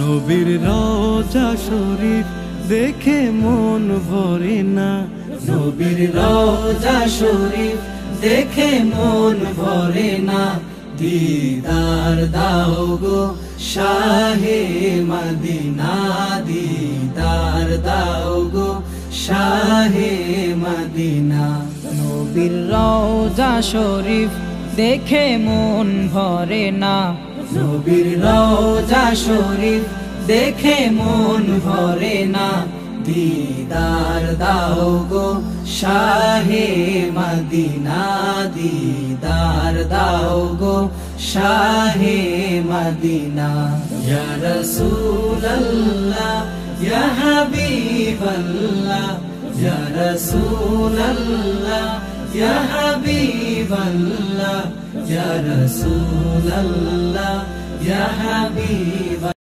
নবীর রওজা শরীফ দেখে মন ভরে না, নবীর রওজা শরীফ দেখে মন ভরে না। দিদার দাও গো শাহে মদিনা, দিদার দাও গো শাহে মদিনা। নবীর রওজা শরীফ দেখে মন ভরে না, নবীর রওজা শরীফ দেখে মন ভরে না। দিদার দাও গো শাহে মদিনা, দিদার দাও গো শাহে মদিনা। ইয়া রাসূলুল্লাহ ইয়া হাবিবাল্লাহ, ইয়া রাসূলুল্লাহ ইয়া হাবিবাল্লাহ, ইয়া রাসূলুল্লাহ ইয়া হাবিবাল্লাহ।